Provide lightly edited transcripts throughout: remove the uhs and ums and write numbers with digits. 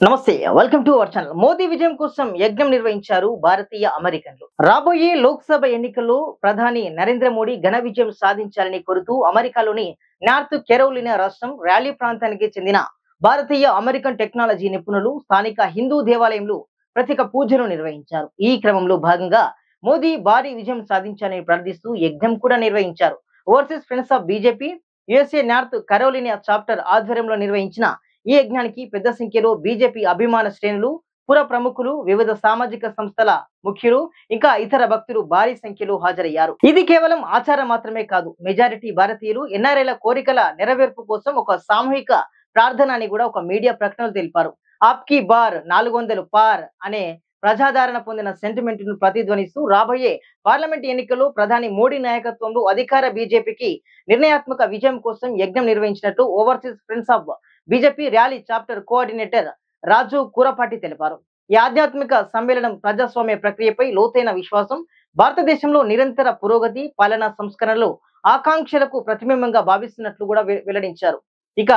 నమస్తే welcome to our channel. Modi విజయం కోసం యజ్ఞం నిర్వహించారు భారతీయ అమెరికన్లు. రాబోయే లోక్సభ ఎన్నికల్లో ప్రధాని నరేంద్ర మోడీ ఘన విజయం సాధించాలని కోరుతూ అమెరికాలోని నార్త్ కెరోలినా రాష్ట్రం ర్యాలీ ప్రాంతానికి చెందిన భారతీయ అమెరికన్ టెక్నాలజీ నిపుణులు స్థానిక హిందూ దేవాలయంలో ప్రత్యేక పూజలు నిర్వహించారు. ఈ క్రమంలో భాగంగా మోదీ భారీ విజయం సాధించాలని ప్రార్థిస్తూ యజ్ఞం కూడా నిర్వహించారు. Overseas friends of BJP USA North Carolina chapter ఆధ్వర్యంలో నిర్వహించిన ఈ యజ్ఞానికి పెద్ద సంఖ్యలో బీజేపీ అభిమాన శ్రేణులు, పుర ప్రముఖులు, వివిధ సామాజిక సంస్థల ముఖ్యులు, ఇంకా ఇతర భక్తులు భారీ సంఖ్యలో హాజరయ్యారు. ఇది కేవలం ఆచారం మాత్రమే కాదు, మెజారిటీ భారతీయులు ఎన్ఆర్ఐల కోరికల నెరవేర్పు కోసం ఒక సామూహిక ప్రార్థన అని కూడా ఒక మీడియా ప్రకటనలు తెలిపారు. ఆప్కి బార్ 400 పార్ అనే ప్రజాదరణ పొందిన సెంటిమెంట్ ను ప్రతిధ్వనిస్తూ రాబోయే పార్లమెంట్ ఎన్నికల్లో ప్రధాని మోడీ నాయకత్వంలో అధికార బీజేపీకి నిర్ణయాత్మక విజయం కోసం యజ్ఞం నిర్వహించినట్టు overseas friends of BJP rally chapter coordinator Raju Kurapati తెలిపారు. ఈ ఆధ్యాత్మిక సమ్మేళనం ప్రజాస్వామ్య ప్రక్రియపై లోతైన విశ్వాసం, భారతదేశంలో నిరంతర పురోగతి, పాలనా సంస్కరణలు ఆకాంక్షలకు ప్రతిబింబంగా భావిస్తున్నట్లు కూడా వెల్లడించారు. ఇక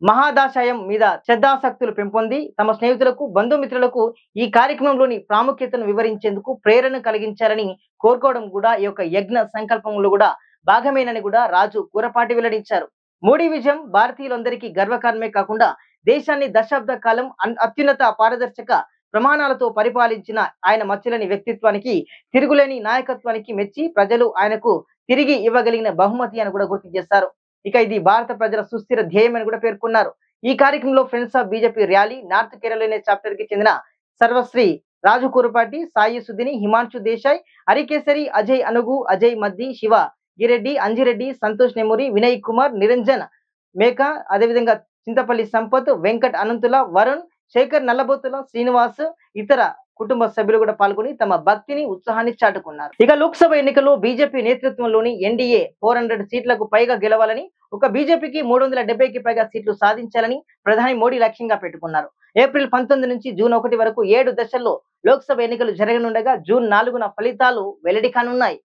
మహాదాశయం మీద శ్రద్ధాసక్తులు పెంపొంది తమ స్నేహితులకు, బంధుమిత్రులకు ఈ కార్యక్రమంలోని ప్రాముఖ్యతను వివరించేందుకు ప్రేరణ కలిగించాలని కోరుకోవడం కూడా ఈ యొక్క యజ్ఞ సంకల్పంలో కూడా భాగమేనని కూడా రాజు కూరపాటి వెల్లడించారు. మోడీ విజయం భారతీయులందరికీ గర్వకారణమే కాకుండా దేశాన్ని దశాబ్ద కాలం అత్యున్నత పారదర్శక ప్రమాణాలతో పరిపాలించిన ఆయన మచ్చలేని వ్యక్తిత్వానికి, తిరుగులేని నాయకత్వానికి మెచ్చి ప్రజలు ఆయనకు తిరిగి ఇవ్వగలిగిన బహుమతి అని కూడా గుర్తు చేశారు. ఇక ఇది భారత ప్రజల సుస్థిర ధ్యేయం అని కూడా పేర్కొన్నారు. ఈ కార్యక్రమంలో friends of BJP rally north Kerala chapter కి చెందిన సర్వశ్రీ రాజు కూరపాటి, సాయి సుధిని, హిమాంశు దేశాయ్, హరికేసరి, అజయ్ అనుగు, అజయ్ మద్ది, శివ గిరెడ్డి, అంజిరెడ్డి, సంతోష్ నెమూరి, వినయ్ కుమార్, నిరంజన్ మేక, అదేవిధంగా చింతపల్లి సంపత్, వెంకట్ అనంతుల, వరుణ్, శేఖర్ నల్లబోతుల, శ్రీనివాస్, ఇతర కుటుంబ సభ్యులు కూడా పాల్గొని తమ భక్తిని, ఉత్సాహాన్ని చాటుకున్నారు. ఇక లోక్సభ ఎన్నికల్లో బీజేపీ నేతృత్వంలోని ఎన్డీఏ 400 సీట్లకు పైగా గెలవాలని, ఒక బీజేపీకి 370కి పైగా సీట్లు సాధించాలని ప్రధాని మోడీ లక్ష్యంగా పెట్టుకున్నారు. ఏప్రిల్ 19 నుంచి జూన్ 1 వరకు 7 దశల్లో లోక్సభ ఎన్నికలు జరగనుండగా జూన్ 4న ఫలితాలు వెల్లడి కానున్నాయి.